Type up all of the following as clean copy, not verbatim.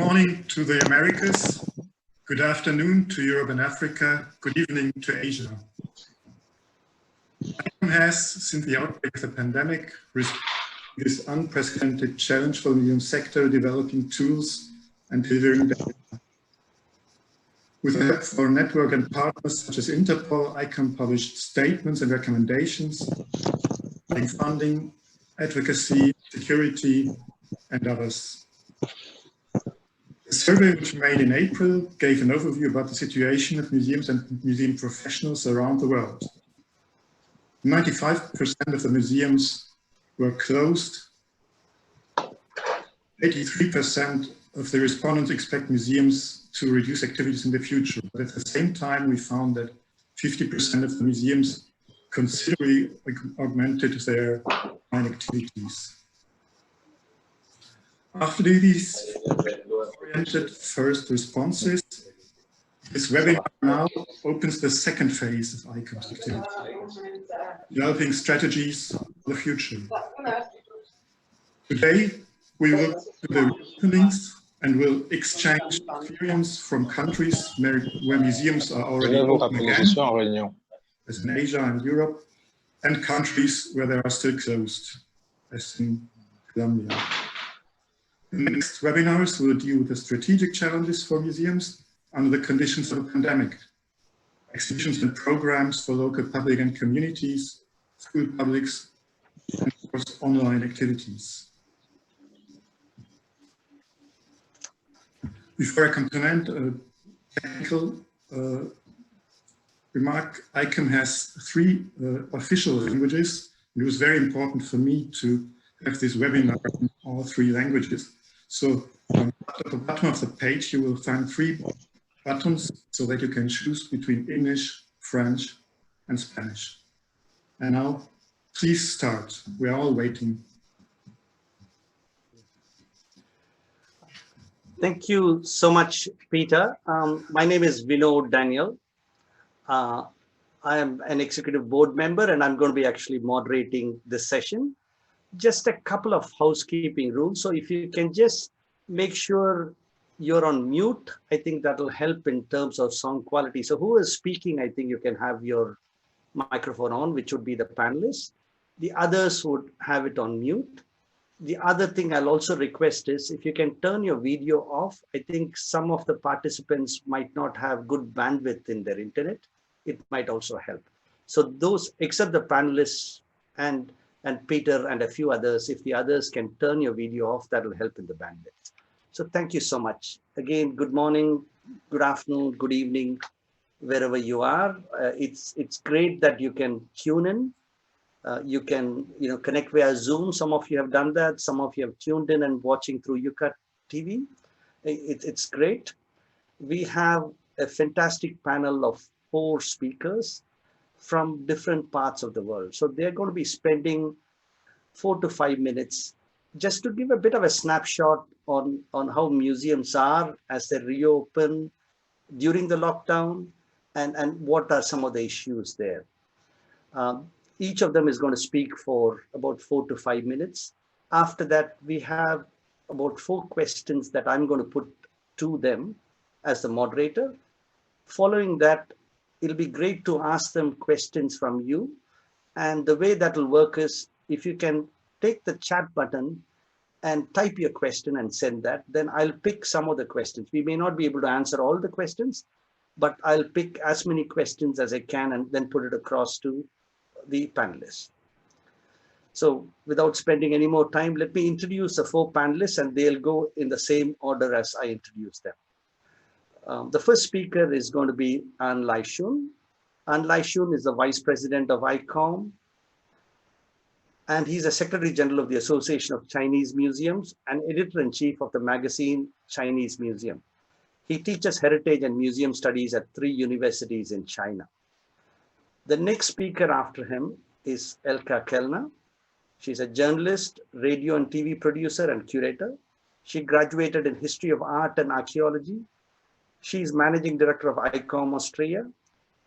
morning to the Americas, good afternoon to Europe and Africa, good evening to Asia. ICOM has, since the outbreak of the pandemic, responded to this unprecedented challenge for the museum sector, developing tools and delivering data. With help for network and partners such as Interpol, ICOM published statements and recommendations, like funding, advocacy, security, and others. The survey, which we made in April, gave an overview about the situation of museums and museum professionals around the world. 95% of the museums were closed. 83% of the respondents expect museums to reduce activities in the future. But at the same time, we found that 50% of the museums considerably augmented their online activities. After these oriented first responses, this webinar now opens the second phase of ICOM's activity, developing strategies for the future. Today, we will do the openings and will exchange experience from countries where museums are already open again, as in Asia and Europe, and countries where they are still closed, as in Colombia. The next webinars will deal with the strategic challenges for museums under the conditions of the pandemic, exhibitions and programs for local public and communities, school publics, and of course online activities. Before I comment a technical remark, ICOM has 3 official languages. It was very important for me to have this webinar in all 3 languages. So at the bottom of the page, you will find 3 buttons so that you can choose between English, French, and Spanish. And now, please start. We are all waiting. Thank you so much, Peter. My name is Vinod Daniel. I am an executive board member, and I'm going to be actually moderating this session. Just a couple of housekeeping rules. So if you can just make sure you're on mute, I think that will help in terms of sound quality. So who is speaking, I think you can have your microphone on, which would be the panelists. The others would have it on mute. The other thing I'll also request is if you can turn your video off. I think some of the participants might not have good bandwidth in their internet. It might also help. So those, except the panelists and Peter and a few others, if the others can turn your video off, that will help in the bandwidth. So thank you so much. Again, good morning, good afternoon, good evening, wherever you are. It's great that you can tune in. You can connect via Zoom. Some of you have done that. Some of you have tuned in and watching through UCAT TV. It's great. We have a fantastic panel of 4 speakers from different parts of the world. So they're going to be spending 4 to 5 minutes just to give a bit of a snapshot on how museums are as they reopen during the lockdown and what are some of the issues there. Each of them is going to speak for about 4 to 5 minutes. After that, we have about 4 questions that I'm going to put to them as the moderator. Following that, it'll be great to ask them questions from you. And the way that will work is if you can take the chat button and type your question and send that, then I'll pick some of the questions. We may not be able to answer all the questions, but I'll pick as many questions as I can and then put it across to the panelists. So without spending any more time, let me introduce the 4 panelists and they'll go in the same order as I introduce them. The first speaker is going to be An Laishun. An Laishun is the Vice President of ICOM, and he's a Secretary General of the Association of Chinese Museums and Editor-in-Chief of the magazine Chinese Museum. He teaches heritage and museum studies at 3 universities in China. The next speaker after him is Elke Kellner. She's a journalist, radio and TV producer, and curator. She graduated in History of Art and Archaeology. She's Managing Director of ICOM Austria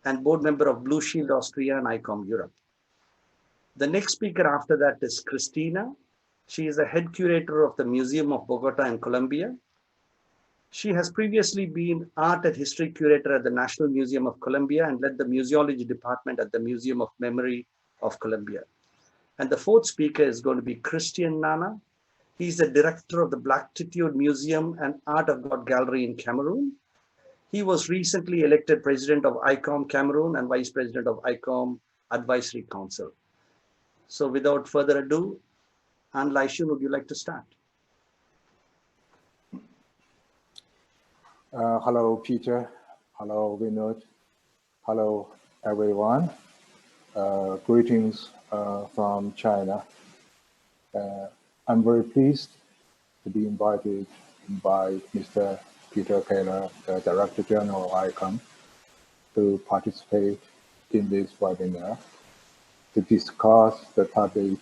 and board member of Blue Shield Austria and ICOM Europe. The next speaker after that is Cristina. She is the head curator of the Museum of Bogotá in Colombia. She has previously been Art and History Curator at the National Museum of Colombia and led the Museology Department at the Museum of Memory of Colombia. And the fourth speaker is going to be Cristina. He's the director of the Blackitude Museum and Art of God Gallery in Cameroon. He was recently elected president of ICOM Cameroon and vice president of ICOM Advisory Council. So without further ado, Laishun, would you like to start? Hello, Peter. Hello, Vinod. Hello, everyone. Greetings from China. I'm very pleased to be invited by Mr. Peter Kellner, the Director General of ICOM, to participate in this webinar to discuss the topic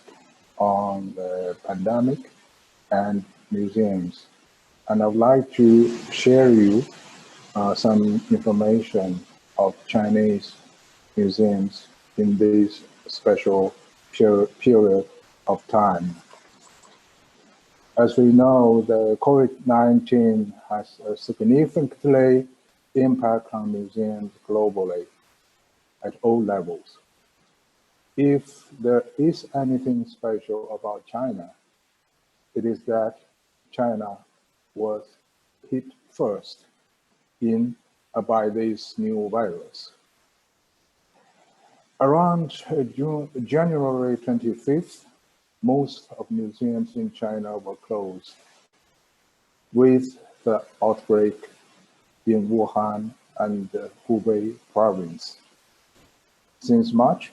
on the pandemic and museums. And I'd like to share you some information of Chinese museums in this special period of time. As we know, the COVID-19 has significantly impacted on museums globally at all levels. If there is anything special about China, it is that China was hit first by this new virus. Around January 25th, most of museums in China were closed, with the outbreak in Wuhan and Hubei province. Since March,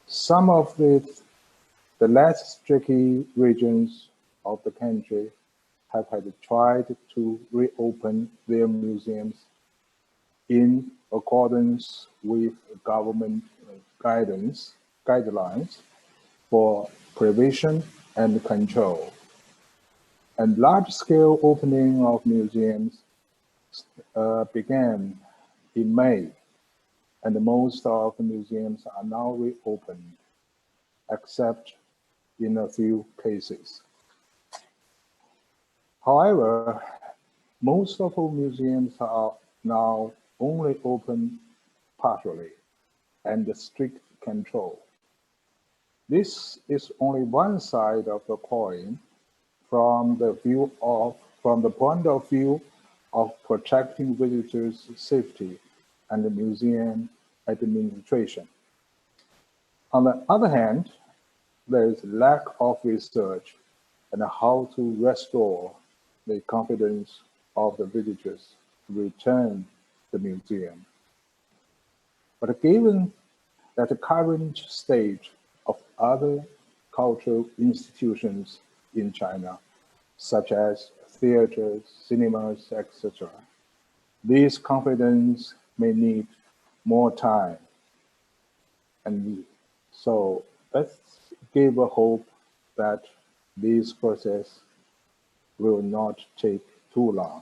some of the less tricky regions of the country have had tried to reopen their museums in accordance with government guidelines for prevention and control. And large-scale opening of museums began in May, and most of the museums are now reopened, except in a few cases. However, most of our museums are now only open partially and strict control. This is only one side of the coin from the point of view of protecting visitors' safety and the museum administration. On the other hand, there is lack of research on how to restore the confidence of the visitors to return to the museum. But given that the current state of other cultural institutions in China, such as theaters, cinemas, etc., this confidence may need more time. And so let's give a hope that this process will not take too long.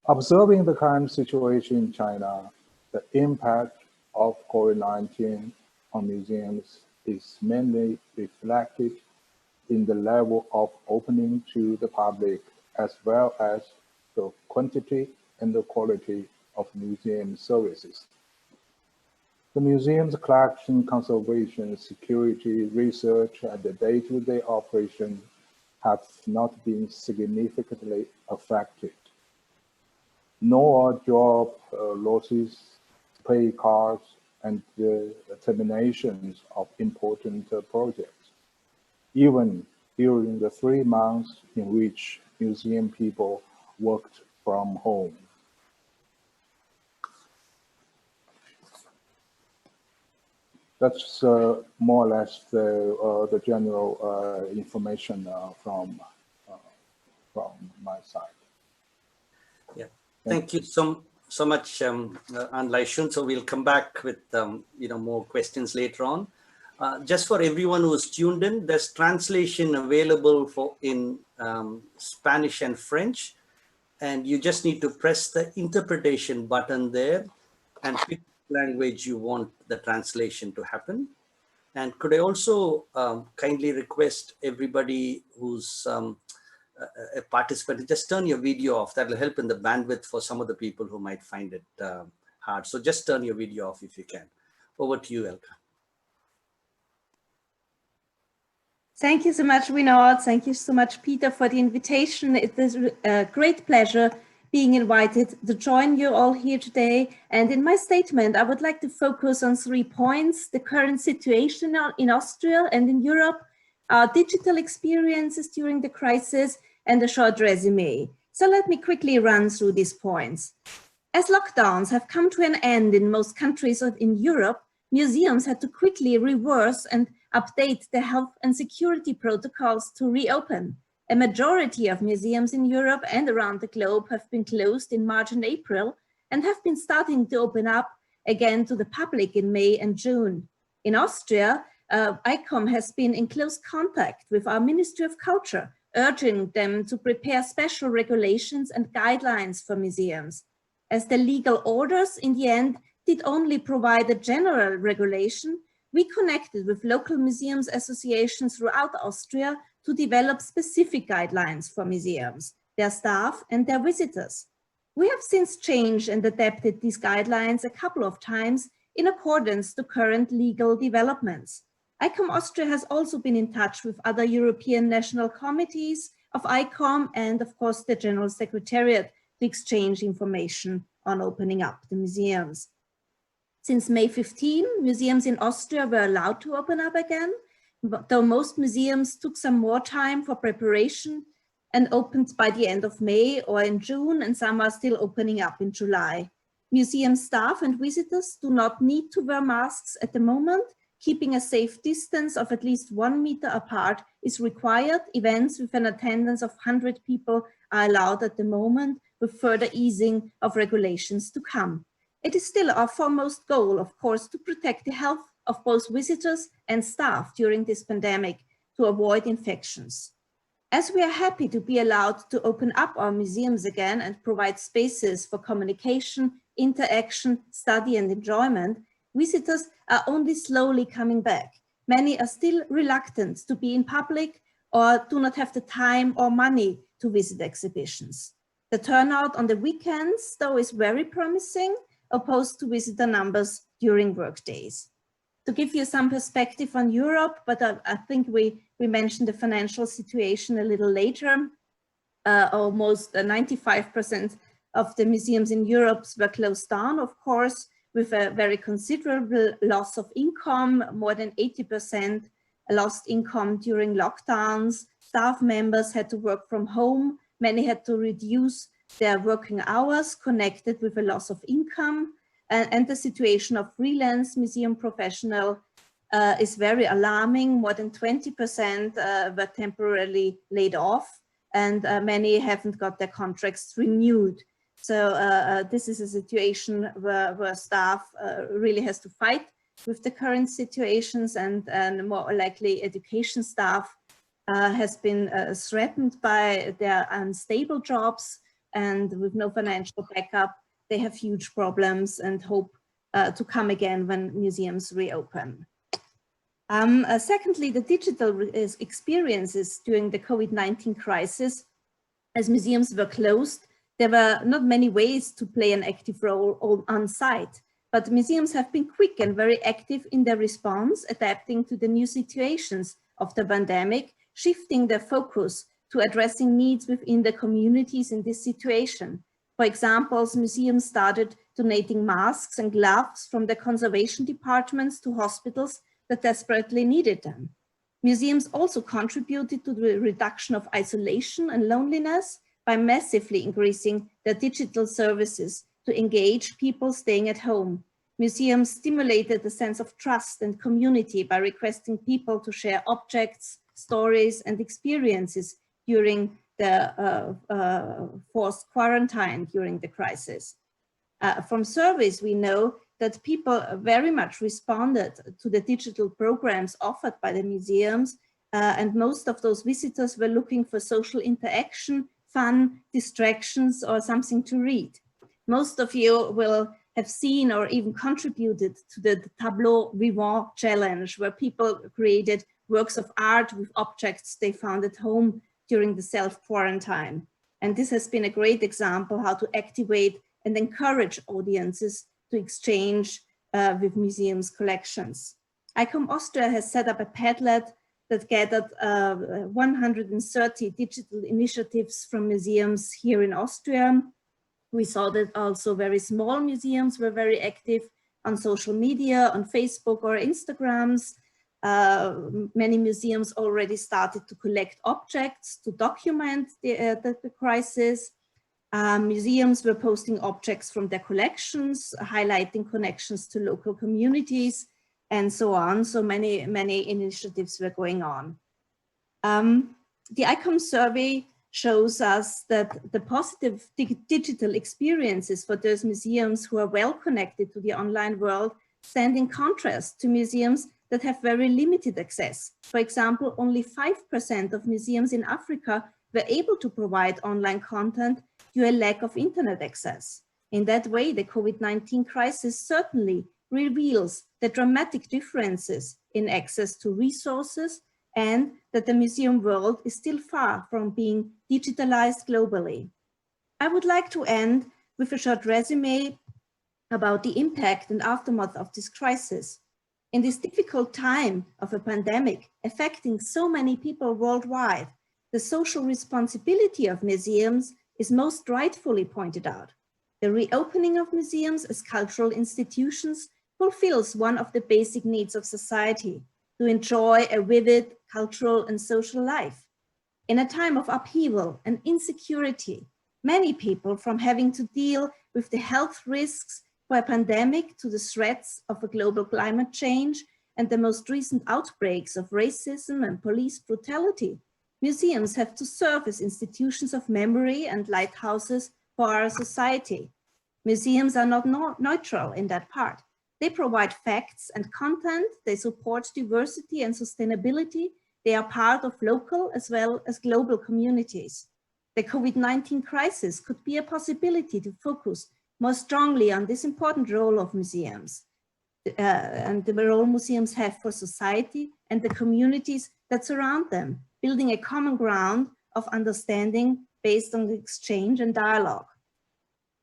Observing the current situation in China, the impact of COVID-19 on museums is mainly reflected in the level of opening to the public, as well as the quantity and the quality of museum services. The museum's collection, conservation, security, research, and the day-to-day operation have not been significantly affected, nor job losses, pay cuts, and the terminations of important projects, even during the 3 months in which museum people worked from home. That's more or less the general information from my side. Yeah, thank you so much, Laishun. So we'll come back with more questions later on. Just for everyone who is tuned in, there's translation available in Spanish and French, and you just need to press the interpretation button there and pick language you want the translation to happen. And could I also kindly request everybody who's a participant, just turn your video off. That will help in the bandwidth for some of the people who might find it hard. So just turn your video off if you can. Over to you, Elka. Thank you so much, Vinod. Thank you so much, Peter, for the invitation. It is a great pleasure being invited to join you all here today. And in my statement, I would like to focus on 3 points: the current situation in Austria and in Europe, our digital experiences during the crisis, and a short resume. So let me quickly run through these points. As lockdowns have come to an end in most countries in Europe, museums had to quickly reverse and update their health and security protocols to reopen. A majority of museums in Europe and around the globe have been closed in March and April and have been starting to open up again to the public in May and June. In Austria, ICOM has been in close contact with our Ministry of Culture, urging them to prepare special regulations and guidelines for museums. As the legal orders in the end did only provide a general regulation, we connected with local museums associations throughout Austria to develop specific guidelines for museums, their staff and their visitors. We have since changed and adapted these guidelines a couple of times in accordance to current legal developments. ICOM Austria has also been in touch with other European national committees of ICOM and of course the General Secretariat to exchange information on opening up the museums. Since May 15, museums in Austria were allowed to open up again, though most museums took some more time for preparation and opened by the end of May or in June, and some are still opening up in July. Museum staff and visitors do not need to wear masks at the moment. Keeping a safe distance of at least 1 meter apart is required. Events with an attendance of 100 people are allowed at the moment, with further easing of regulations to come. It is still our foremost goal, of course, to protect the health of both visitors and staff during this pandemic to avoid infections. As we are happy to be allowed to open up our museums again and provide spaces for communication, interaction, study and enjoyment, visitors are only slowly coming back. Many are still reluctant to be in public or do not have the time or money to visit exhibitions. The turnout on the weekends, though, is very promising, opposed to visitor numbers during work days. To give you some perspective on Europe, but I think we mentioned the financial situation a little later. Almost 95% of the museums in Europe were closed down, of course, with a very considerable loss of income. More than 80% lost income during lockdowns. Staff members had to work from home. Many had to reduce their working hours, connected with a loss of income. And the situation of freelance museum professional is very alarming. More than 20% were temporarily laid off, and many haven't got their contracts renewed. So this is a situation where staff really has to fight with the current situations, and more likely education staff has been threatened by their unstable jobs, and with no financial backup, they have huge problems and hope to come again when museums reopen. Secondly, the digital experiences during the COVID-19 crisis, as museums were closed, there were not many ways to play an active role on site, but museums have been quick and very active in their response, adapting to the new situations of the pandemic, shifting their focus to addressing needs within the communities in this situation. For example, museums started donating masks and gloves from the conservation departments to hospitals that desperately needed them. Museums also contributed to the reduction of isolation and loneliness by massively increasing their digital services to engage people staying at home. Museums stimulated the sense of trust and community by requesting people to share objects, stories, and experiences during the forced quarantine during the crisis. From surveys, we know that people very much responded to the digital programs offered by the museums, and most of those visitors were looking for social interaction, fun, distractions, or something to read. Most of you will have seen or even contributed to the Tableau Vivant challenge, where people created works of art with objects they found at home during the self-quarantine. And this has been a great example how to activate and encourage audiences to exchange with museums' collections. ICOM Austria has set up a Padlet that gathered 130 digital initiatives from museums here in Austria. We saw that also very small museums were very active on social media, on Facebook or Instagrams. Many museums already started to collect objects to document the crisis. Museums were posting objects from their collections, highlighting connections to local communities, and so on. So many initiatives were going on. The ICOM survey shows us that the positive digital experiences for those museums who are well connected to the online world stand in contrast to museums that have very limited access. For example, only 5% of museums in Africa were able to provide online content due to a lack of internet access. In that way, the COVID-19 crisis certainly reveals the dramatic differences in access to resources and that the museum world is still far from being digitalized globally. I would like to end with a short resume about the impact and aftermath of this crisis. In this difficult time of a pandemic affecting so many people worldwide, the social responsibility of museums is most rightfully pointed out. The reopening of museums as cultural institutions fulfills one of the basic needs of society, to enjoy a vivid cultural and social life. In a time of upheaval and insecurity, many people, from having to deal with the health risks for a pandemic to the threats of a global climate change and the most recent outbreaks of racism and police brutality, museums have to serve as institutions of memory and lighthouses for our society. Museums are not neutral in that part. They provide facts and content, they support diversity and sustainability, they are part of local as well as global communities. The COVID-19 crisis could be a possibility to focus more strongly on this important role of museums and the role museums have for society and the communities that surround them, building a common ground of understanding based on the exchange and dialogue.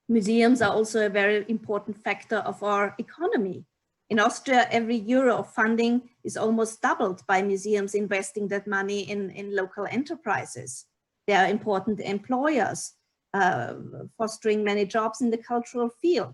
Museums are also a very important factor of our economy. In Austria, every euro of funding is almost doubled by museums investing that money in local enterprises. They are important employers, fostering many jobs in the cultural field.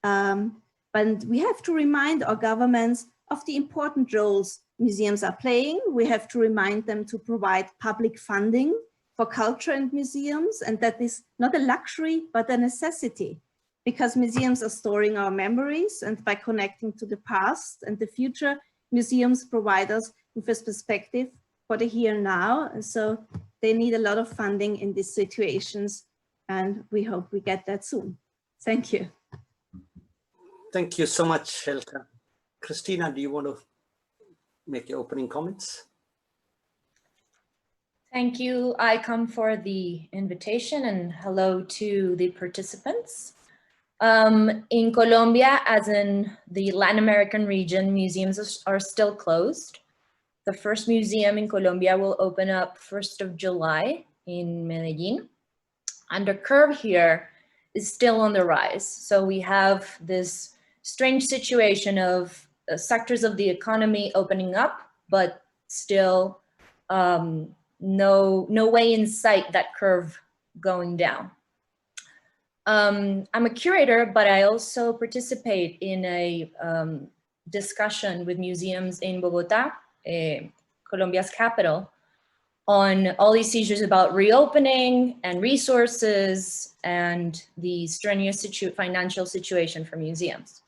But we have to remind our governments of the important roles museums are playing. We have to remind them to provide public funding for culture and museums, and that is not a luxury, but a necessity, because museums are storing our memories, and by connecting to the past and the future, museums provide us with a perspective for the here and now. And so they need a lot of funding in these situations, and we hope we get that soon. Thank you. Thank you so much, Elka. Cristina, do you want to make your opening comments? Thank you, ICOM, for the invitation, and hello to the participants. In Colombia, as in the Latin American region, museums are still closed. The first museum in Colombia will open up 1st of July in Medellin. And the curve here is still on the rise. So we have this strange situation of sectors of the economy opening up, but still no way in sight that curve going down. I'm a curator, but I also participate in a discussion with museums in Bogotá, Colombia's capital, on all these issues about reopening and resources and the strenuous financial situation for museums.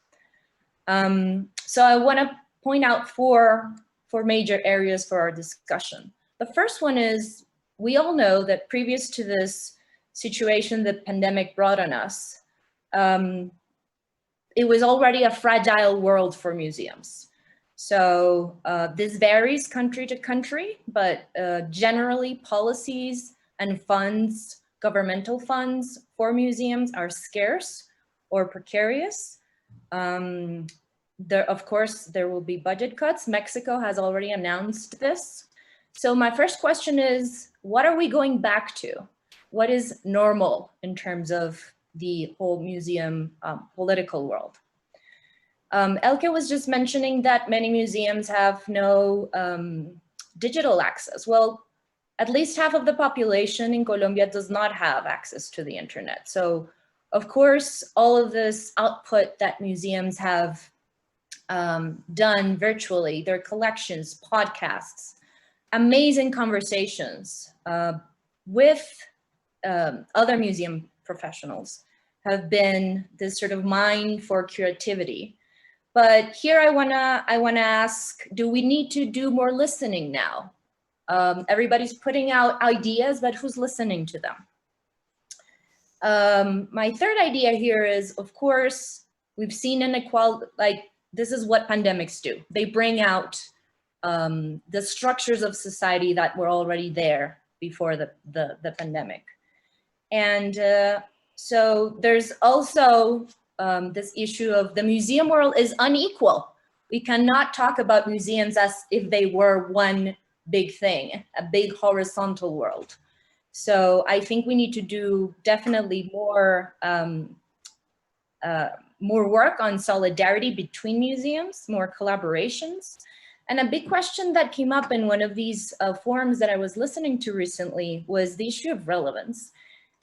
So I want to point out four major areas for our discussion. The first one is, we all know that previous to this situation the pandemic brought on us, it was already a fragile world for museums. So this varies country to country, but generally policies and funds, governmental funds for museums are scarce or precarious. Of course, there will be budget cuts. Mexico has already announced this. So my first question is, what are we going back to? What is normal in terms of the whole museum political world? Elke was just mentioning that many museums have no digital access. Well, at least half of the population in Colombia does not have access to the internet. So of course, all of this output that museums have done virtually, their collections, podcasts, amazing conversations with other museum professionals have been this sort of mind for curativity. But here I wanna ask, do we need to do more listening now? Everybody's putting out ideas, but who's listening to them? My third idea here is, of course, we've seen inequality, like this is what pandemics do. They bring out the structures of society that were already there before the pandemic. And so there's also this issue of the museum world is unequal. We cannot talk about museums as if they were one big thing, a big horizontal world. So I think we need to do definitely more work on solidarity between museums, more collaborations. And a big question that came up in one of these forums that I was listening to recently was the issue of relevance.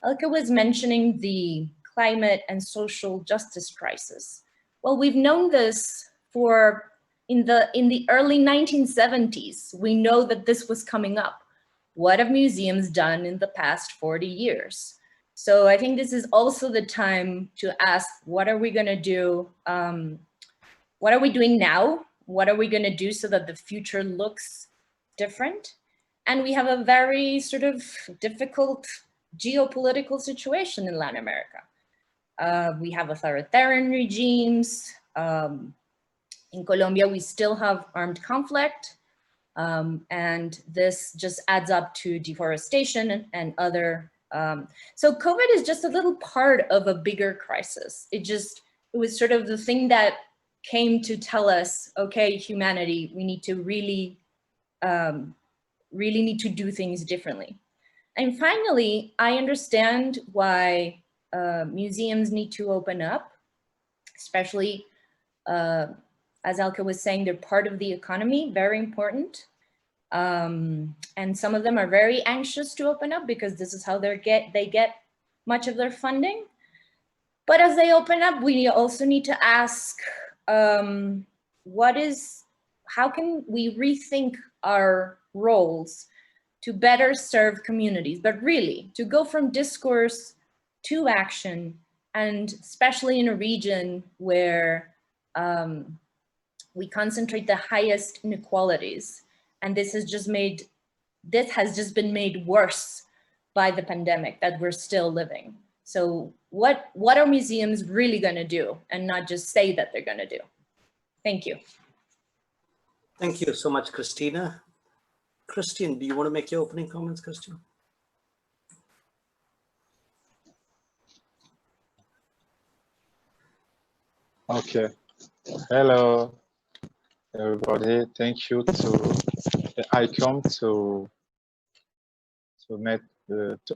Elke was mentioning the climate and social justice crisis. Well, we've known this for in the early 1970s. We know that this was coming up. What have museums done in the past 40 years? So I think this is also the time to ask, what are we gonna do? What are we doing now? What are we gonna do so that the future looks different? And we have a very sort of difficult geopolitical situation in Latin America. We have authoritarian regimes. In Colombia, we still have armed conflict. And this just adds up to deforestation and other. So COVID is just a little part of a bigger crisis. It was sort of the thing that came to tell us, okay, humanity, we need to really need to do things differently. And finally, I understand why museums need to open up, especially as Elke was saying, they're part of the economy, very important. And some of them are very anxious to open up because this is how they get much of their funding. But as they open up, we also need to ask, how can we rethink our roles to better serve communities, but really to go from discourse to action, and especially in a region where we concentrate the highest inequalities. And this has just been made worse by the pandemic that we're still living. So what are museums really gonna do and not just say that they're gonna do? Thank you. Thank you so much, Cristina. Christian, do you want to make your opening comments, Christian? Okay. Hello, everybody. Thank you to ICOM to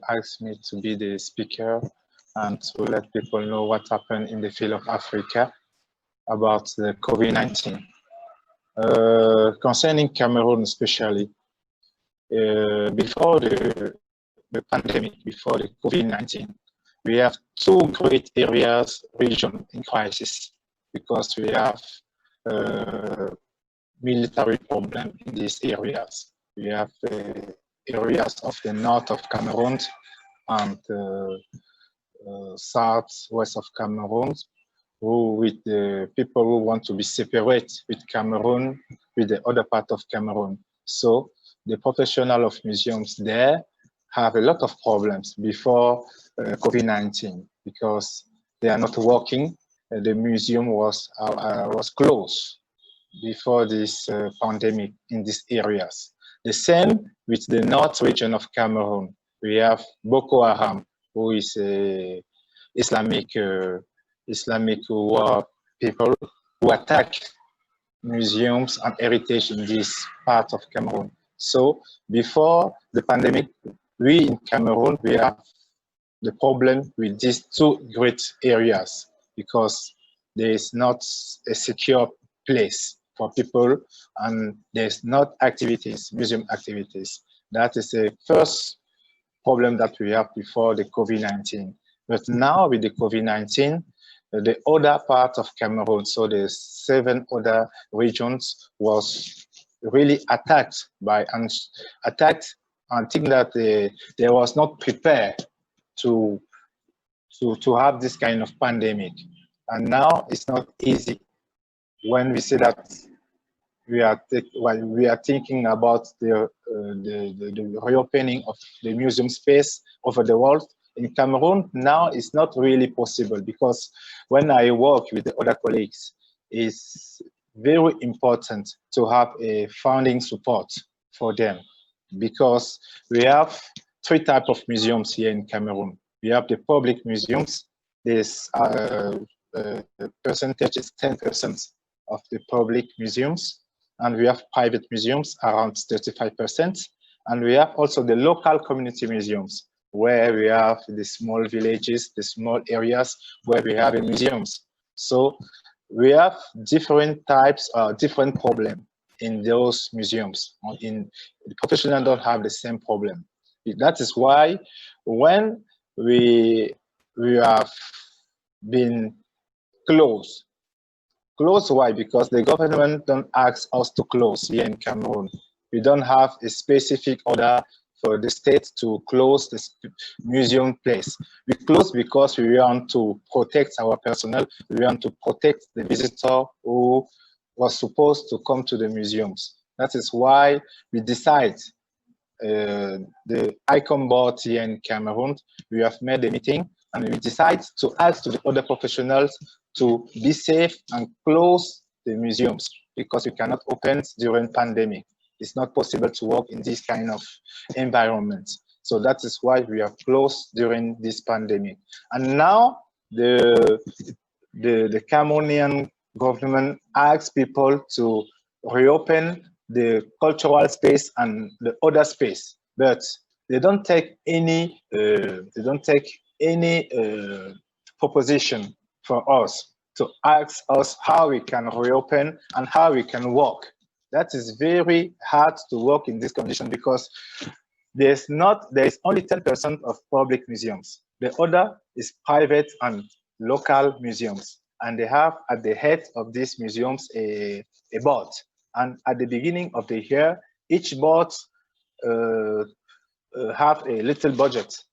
ask me to be the speaker and to let people know what happened in the field of Africa about the COVID-19. Concerning Cameroon especially, before the pandemic, before the COVID-19, we have two great areas, region in crisis, because we have military problem in these areas. We have areas of the north of Cameroon and southwest of Cameroon, with the people who want to be separate with Cameroon, with the other part of Cameroon. So the professional of museums there have a lot of problems before COVID-19 because they are not working. The museum was closed before this pandemic in these areas. The same with the north region of Cameroon. We have Boko Haram, who is a Islamic war people who attack museums and heritage in this part of Cameroon. So before the pandemic, we in Cameroon, we have the problem with these two great areas because there is not a secure place for people and there's not activities, museum activities. That is the first problem that we have before the COVID-19. But now with the COVID-19, the other part of Cameroon, so the 7 other regions was really attacked and think that they was not prepared to have this kind of pandemic. And now it's not easy when we say that we are thinking about the reopening of the museum space over the world. In Cameroon, now it's not really possible because when I work with the other colleagues, it's very important to have a funding support for them because we have 3 types of museums here in Cameroon. We have the public museums. This percentage is 10% of the public museums. And we have private museums around 35%. And we have also the local community museums, where we have the small villages, the small areas where we have museums. So we have different types, different problems in those museums. The professionals don't have the same problem. That is why when we have been closed. Close, why? Because the government don't ask us to close here in Cameroon. We don't have a specific order for the state to close this museum place. We close because we want to protect our personnel. We want to protect the visitor who was supposed to come to the museums. That is why we decide, the ICOM board here in Cameroon, we have made a meeting and we decide to ask to the other professionals to be safe and close the museums because we cannot open during pandemic. It's not possible to work in this kind of environment. So that is why we are closed during this pandemic. And now the Cameroonian government asks people to reopen the cultural space and the other space, but they don't take any proposition for us to ask us how we can reopen and how we can work. That is very hard to work in this condition because there is only 10% of public museums. The other is private and local museums. And they have at the head of these museums a board. And at the beginning of the year, each board have a little budget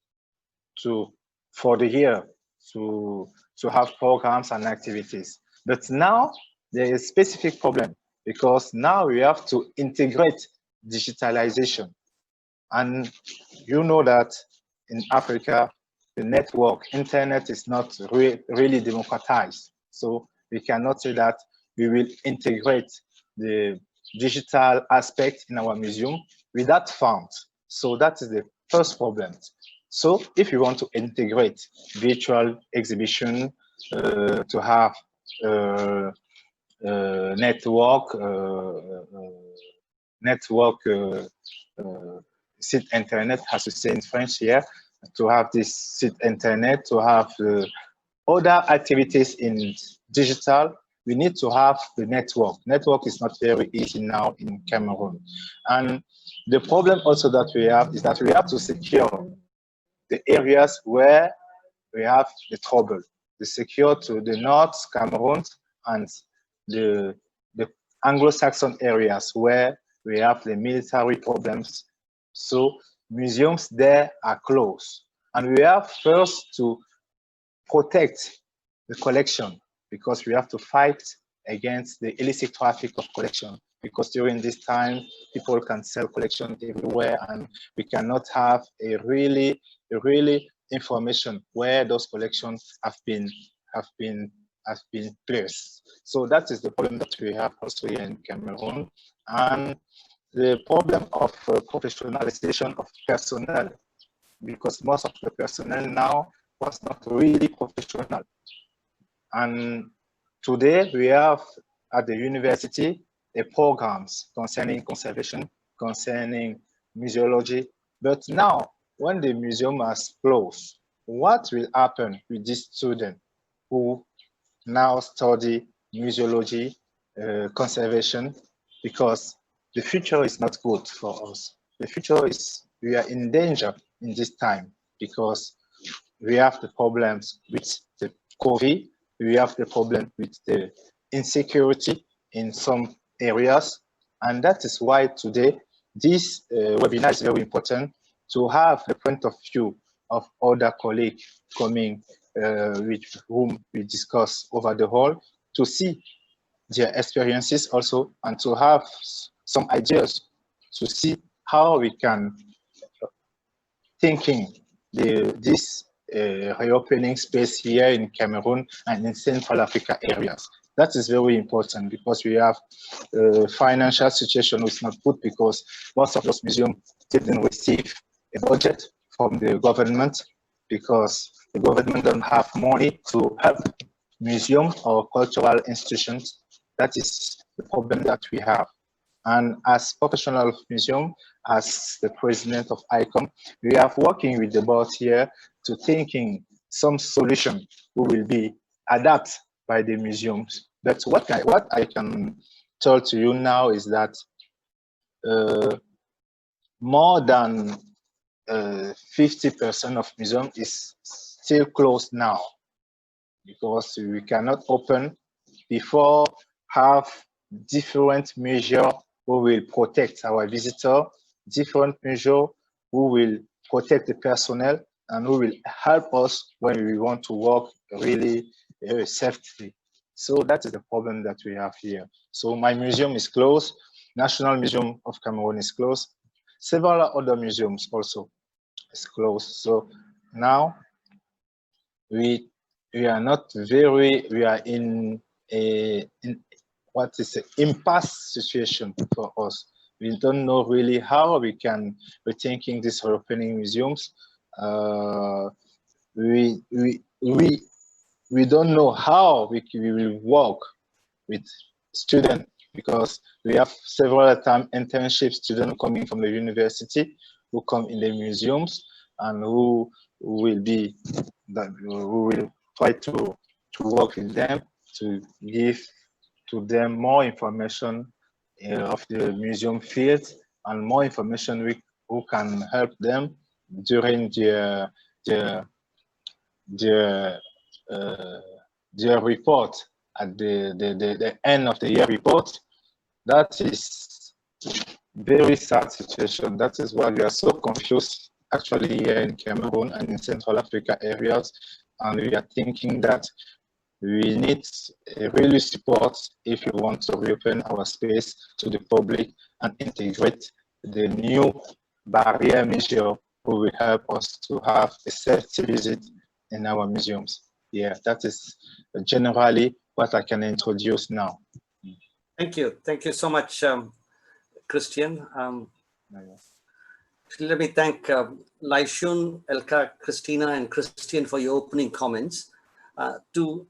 for the year to have programs and activities. But now there is a specific problem because now we have to integrate digitalization. And you know that in Africa, the internet is not really democratized. So we cannot say that we will integrate the digital aspect in our museum without funds. So that is the first problem. So if you want to integrate virtual exhibition, to have site internet, as we say in French here, to have this site internet, to have other activities in digital, we need to have the network. Network is not very easy now in Cameroon. And the problem also that we have is that we have to secure the areas where we have the trouble. The secure to the North Cameroon and the Anglo-Saxon areas where we have the military problems. So museums there are closed. And we have first to protect the collection because we have to fight against the illicit traffic of collection because during this time, people can sell collection everywhere and we cannot have a really information where those collections have been placed. So that is the problem that we have also here in Cameroon. And the problem of professionalization of personnel, because most of the personnel now was not really professional. And today we have at the university programs concerning conservation concerning museology. But now, when the museum has closed, what will happen with these students who now study museology, conservation? Because the future is not good for us. The future is, we are in danger in this time because we have the problems with the COVID, we have the problem with the insecurity in some areas. And that is why today this webinar is very important, to have the point of view of other colleagues coming with whom we discuss over the hall, to see their experiences also, and to have some ideas to see how we can thinking this reopening space here in Cameroon and in Central Africa areas. That is very important because we have financial situation which is not good, because most of those museums didn't receive a budget from the government, because the government don't have money to help museums or cultural institutions. That is the problem that we have. And as professional museum, as the president of ICOM, we are working with the board here to thinking some solution who will be adapted by the museums. But what I can tell to you now is that more than 50% of museum is still closed now, because we cannot open before have different measures who will protect our visitor, different measures who will protect the personnel, and who will help us when we want to work really safely. So that is the problem that we have here. So my museum is closed. National Museum of Cameroon is closed. Several other museums also is closed. So now we are not very, we are in what is an impasse situation for us. We don't know really how we can rethinking these reopening museums. We don't know how we will work with students, because we have several time internship students coming from the university who come in the museums, and who will try to work with them, to give to them more information of the museum field, and more information who can help them during their report at the end of the year report. That is very sad situation. That is why we are so confused actually here in Cameroon and in Central Africa areas, and we are thinking that we need really support if we want to reopen our space to the public and integrate the new barrier measure who will help us to have a safety visit in our museums. Yeah, that is generally what I can introduce now. Thank you. Thank you so much, Christian. Let me thank Laishun, Elka, Cristina, and Christian for your opening comments. To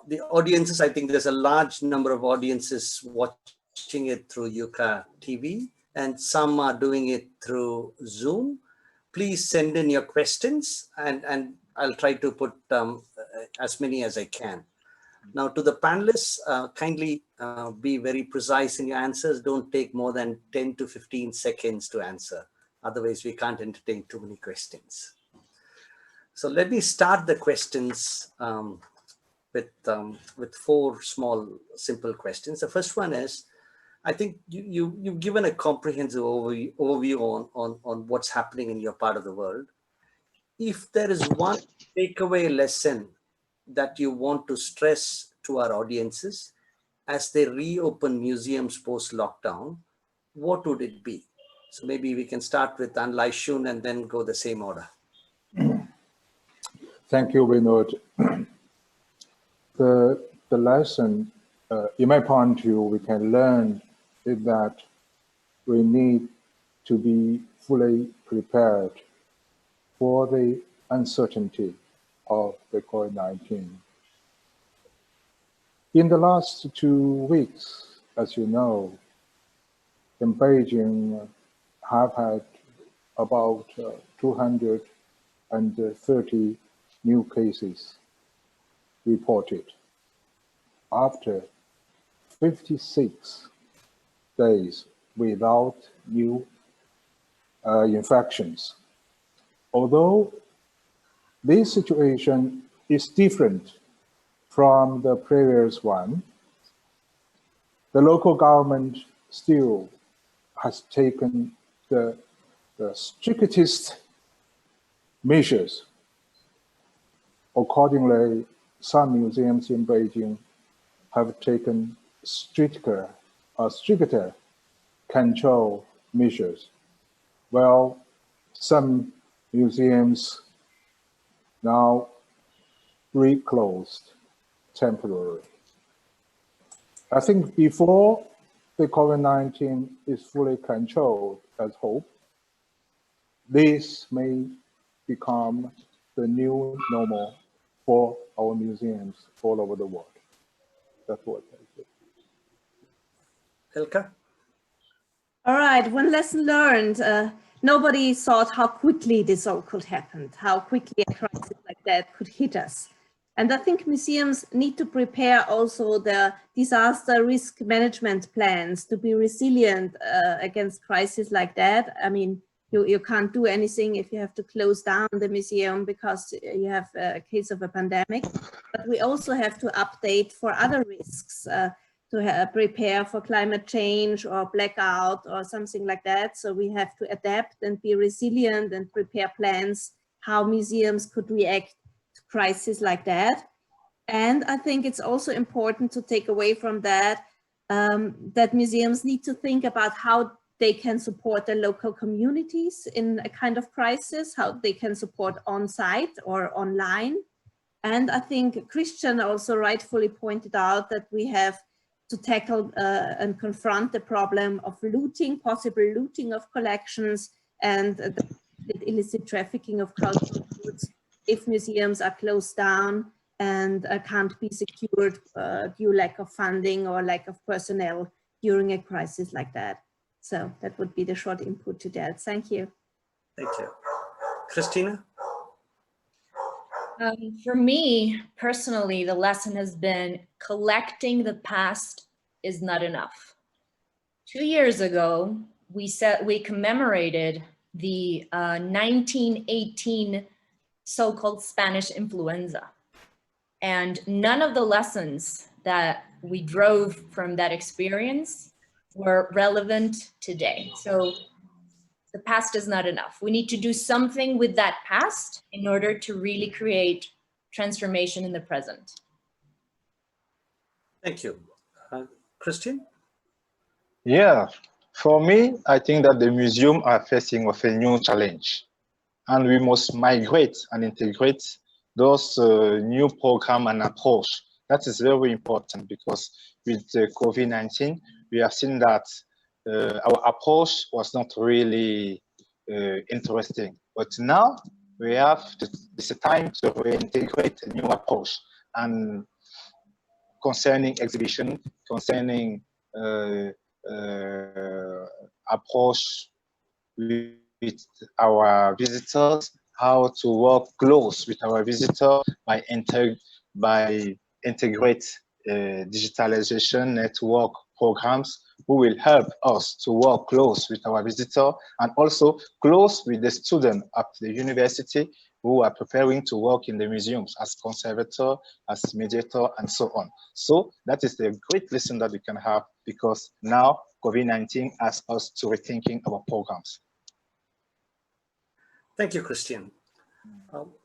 the audiences, I think there's a large number of audiences watching it through Yuka TV, and some are doing it through Zoom. Please send in your questions, and I'll try to put as many as I can. Now, to the panelists, kindly be very precise in your answers. Don't take more than 10 to 15 seconds to answer. Otherwise, we can't entertain too many questions. So let me start the questions with four small, simple questions. The first one is, I think you've given a comprehensive overview on what's happening in your part of the world. If there is one takeaway lesson that you want to stress to our audiences as they reopen museums post-lockdown, what would it be? So maybe we can start with Laishun and then go the same order. Thank you, Vinod. The lesson, in my point of view, we can learn is that we need to be fully prepared for the uncertainty of the COVID-19. In the last 2 weeks, as you know, in Beijing, have had about 230 new cases reported after 56 days without new infections. Although this situation is different from the previous one, the local government still has taken the strictest measures. Accordingly, some museums in Beijing have taken stricter control measures, while some museums now reclosed temporarily. I think before the COVID-19 is fully controlled, as hope, this may become the new normal for our museums all over the world. That's what I think. Elka? All right, one lesson learned. Nobody thought how quickly this all could happen, how quickly a crisis like that could hit us. And I think museums need to prepare also the disaster risk management plans to be resilient against crises like that. I mean, you can't do anything if you have to close down the museum because you have a case of a pandemic. But we also have to update for other risks, to prepare for climate change or blackout or something like that. So we have to adapt and be resilient and prepare plans how museums could react to crises like that. And I think it's also important to take away from that, that museums need to think about how they can support their local communities in a kind of crisis, how they can support on-site or online. And I think Christian also rightfully pointed out that we have to tackle and confront the problem of looting, possible looting of collections, and the illicit trafficking of cultural goods if museums are closed down and can't be secured due lack of funding or lack of personnel during a crisis like that. So that would be the short input to that. Thank you. Thank you. Cristina? For me, personally, the lesson has been collecting the past is not enough. 2 years ago, we commemorated the 1918 so-called Spanish influenza. And none of the lessons that we drove from that experience were relevant today. So the past is not enough. We need to do something with that past in order to really create transformation in the present. Thank you. Christian? Yeah, for me, I think that the museum are facing with a new challenge, and we must migrate and integrate those new program and approach. That is very important because with COVID-19, we have seen that our approach was not really interesting. But now we have this time to reintegrate a new approach, and concerning exhibition, concerning approach with our visitors, how to work close with our visitor by integrate digitalization network programs who will help us to work close with our visitor and also close with the student at the university who are preparing to work in the museums as conservator, as mediator, and so on. So that is the great lesson that we can have because now COVID-19 asks us to rethinking our programs. Thank you, Christian.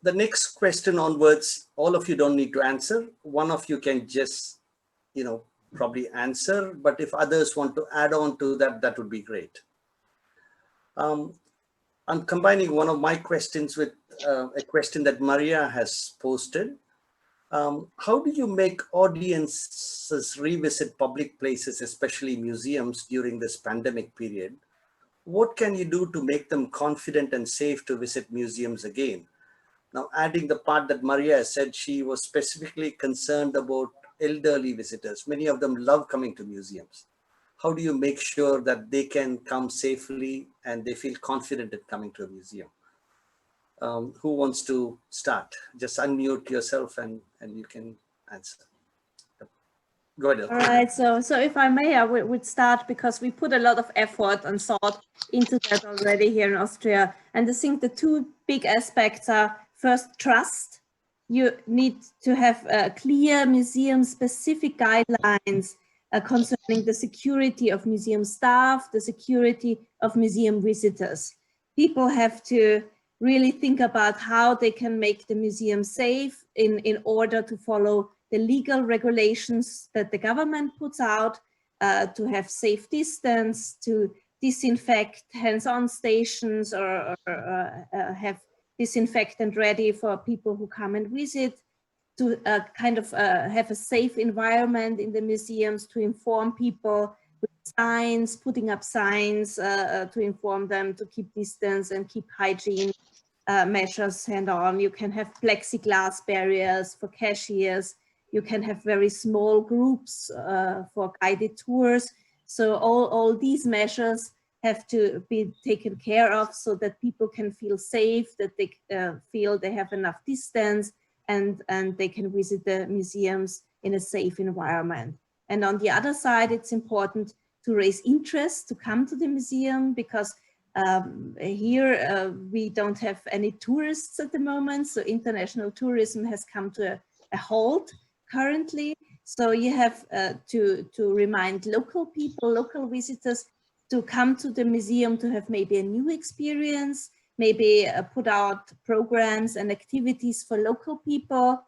The next question onwards, all of you don't need to answer. One of you can just, probably answer, but if others want to add on to that, that would be great. I'm combining one of my questions with a question that Maria has posted. How do you make audiences revisit public places, especially museums, during this pandemic period? What can you do to make them confident and safe to visit museums again? Now, adding the part that Maria said, she was specifically concerned about elderly visitors. Many of them love coming to museums. how do you make sure that they can come safely and they feel confident in coming to a museum? Who wants to start? Just unmute yourself and you can answer. Go ahead. All right, so if I may, I would start because we put a lot of effort and thought into that already here in Austria. And I think the two big aspects are first, trust. You need to have clear museum-specific guidelines concerning the security of museum staff, the security of museum visitors. People have to really think about how they can make the museum safe in order to follow the legal regulations that the government puts out, to have safe distance, to disinfect hands-on stations or have disinfectant ready for people who come and visit, to have a safe environment in the museums, to inform people with signs, putting up signs to inform them to keep distance and keep hygiene measures hand-on. You can have plexiglass barriers for cashiers. You can have very small groups for guided tours. So all these measures have to be taken care of so that people can feel safe, that they feel they have enough distance, and they can visit the museums in a safe environment. And on the other side, it's important to raise interest to come to the museum, because here we don't have any tourists at the moment. So international tourism has come to a halt currently. So you have to remind local people, local visitors, to come to the museum to have maybe a new experience, maybe put out programs and activities for local people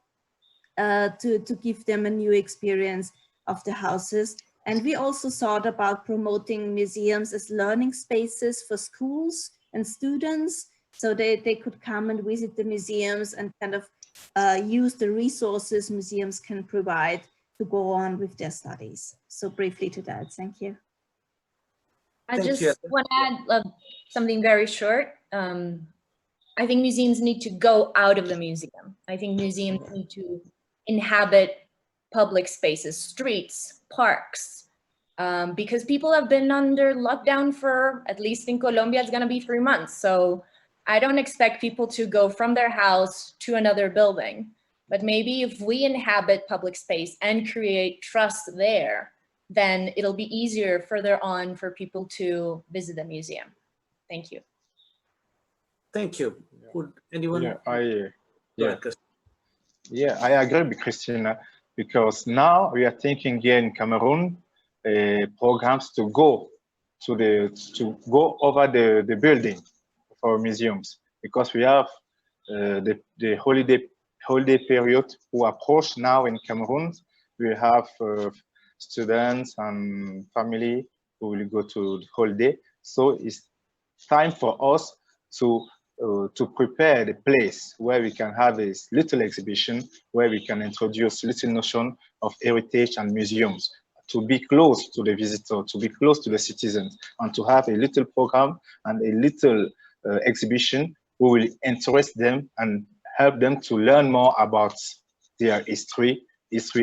to give them a new experience of the houses. And we also thought about promoting museums as learning spaces for schools and students, so they could come and visit the museums and kind of use the resources museums can provide to go on with their studies. So briefly to that, thank you. I just want to add something very short. I think museums need to go out of the museum. I think museums need to inhabit public spaces, streets, parks, because people have been under lockdown for, at least in Colombia, it's going to be 3 months. So I don't expect people to go from their house to another building. But maybe if we inhabit public space and create trust there, then it'll be easier further on for people to visit the museum. Thank you. Thank you. Would anyone? Yeah, I agree with Cristina, because now we are thinking here in Cameroon programs to go over the building for museums, because we have the holiday period who approach now in Cameroon. We have students and family who will go to holiday, so it's time for us to prepare the place where we can have a little exhibition, where we can introduce little notion of heritage and museums, to be close to the visitor, to be close to the citizens, and to have a little program and a little exhibition who will interest them and help them to learn more about their history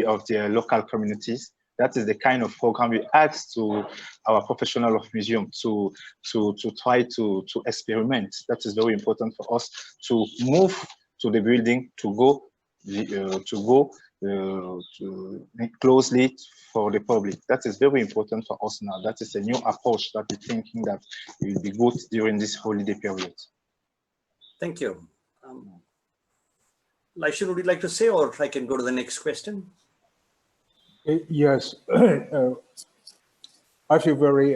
of their local communities. That is the kind of program we ask to our professional of museum to try to experiment. That is very important for us, to move to the building, to go closely for the public. That is very important for us now. That is a new approach that we're thinking that will be good during this holiday period. Thank you. Laishun, would you like to say, or I can go to the next question? Yes, I feel very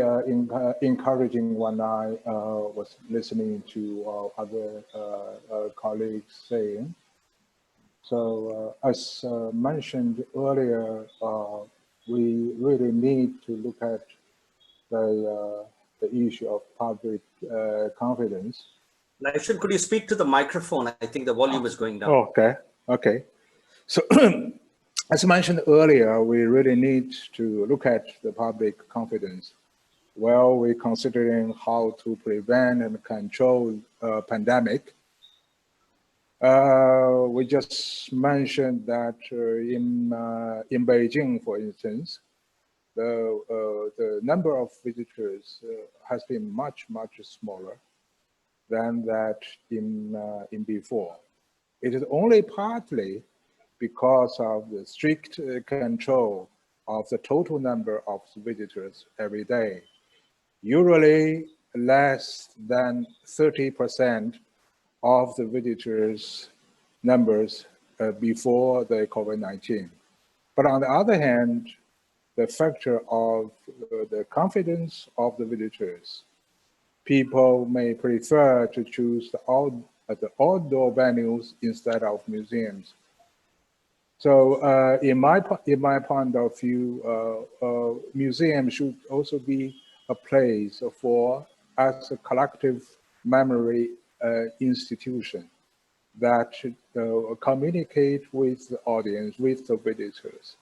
encouraging when I was listening to other colleagues saying. So as mentioned earlier, we really need to look at the issue of public confidence. Laishun, could you speak to the microphone? I think the volume is going down. Okay. So as mentioned earlier, we really need to look at the public confidence while we're considering how to prevent and control a pandemic. We just mentioned that in Beijing, for instance, the number of visitors has been much smaller than that in before. It is only partly because of the strict control of the total number of visitors every day. Usually less than 30% of the visitors numbers before the COVID-19. But on the other hand, the factor of the confidence of the visitors, people may prefer to choose the outdoor venues instead of museums. So in my point of view, museums should also be a place for, as a collective memory institution that should communicate with the audience, with the visitors,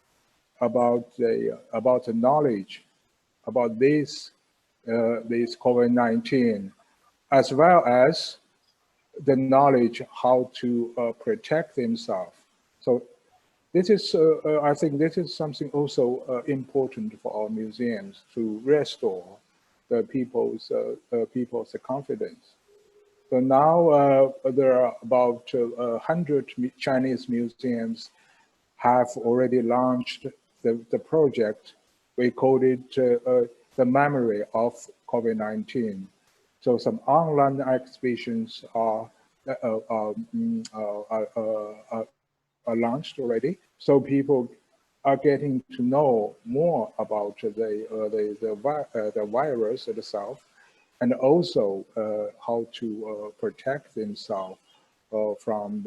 about the knowledge about this COVID-19, as well as the knowledge how to protect themselves. So this is, I think this is something also important for our museums to restore the people's confidence. So now there are about 100 Chinese museums have already launched the project. We called it the memory of COVID-19. So some online exhibitions are launched already. So people are getting to know more about the virus itself, and also how to protect themselves from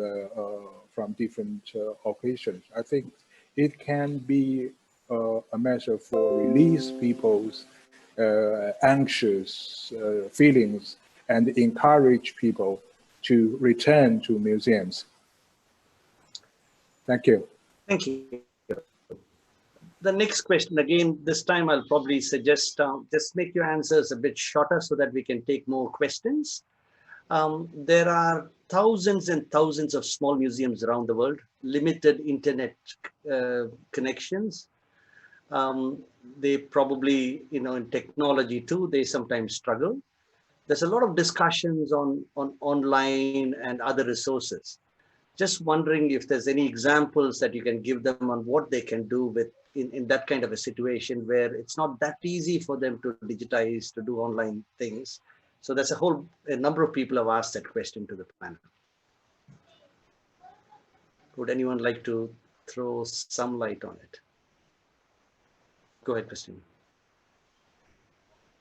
different occasions. I think it can be a measure for release people's anxious feelings and encourage people to return to museums. Thank you. Thank you. The next question, again, this time I'll probably suggest just make your answers a bit shorter so that we can take more questions. There are thousands and thousands of small museums around the world, limited internet connections. They probably, in technology too, they sometimes struggle. There's a lot of discussions on online and other resources. Just wondering if there's any examples that you can give them on what they can do with in that kind of a situation where it's not that easy for them to digitize, to do online things. So that's a number of people have asked that question to the panel. Would anyone like to throw some light on it? Go ahead, Cristina.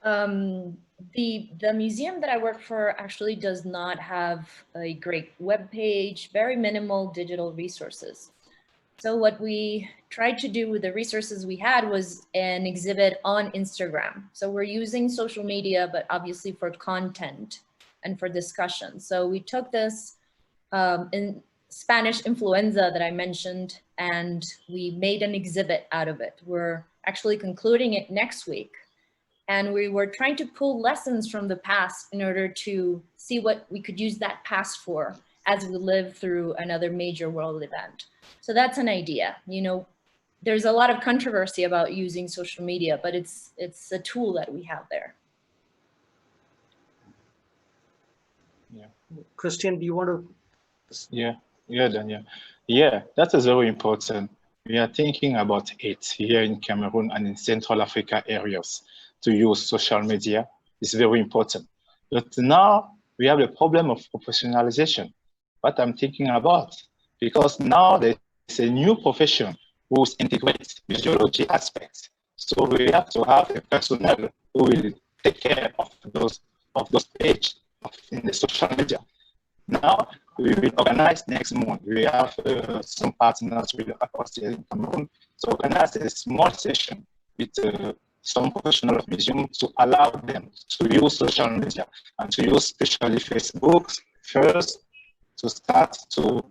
The museum that I work for actually does not have a great web page, very minimal digital resources. So what we tried to do with the resources we had was an exhibit on Instagram. So we're using social media, but obviously for content and for discussion. So we took this in Spanish influenza that I mentioned, and we made an exhibit out of it. We're actually concluding it next week. And we were trying to pull lessons from the past in order to see what we could use that past for as we live through another major world event. So that's an idea. There's a lot of controversy about using social media, but it's a tool that we have there. Yeah. Christian, do you want to? Yeah, Daniel. Yeah, that is very important. We are thinking about it here in Cameroon and in Central Africa areas. To use social media is very important. But now we have the problem of professionalization. What I'm thinking about, because now there's a new profession who integrates museology aspects. So we have to have a personnel who will take care of those pages in the social media. Now we will organize next month. We have some partners with Austria in Cameroon to organize a small session with some professional museums to allow them to use social media and to use especially Facebook first, to start to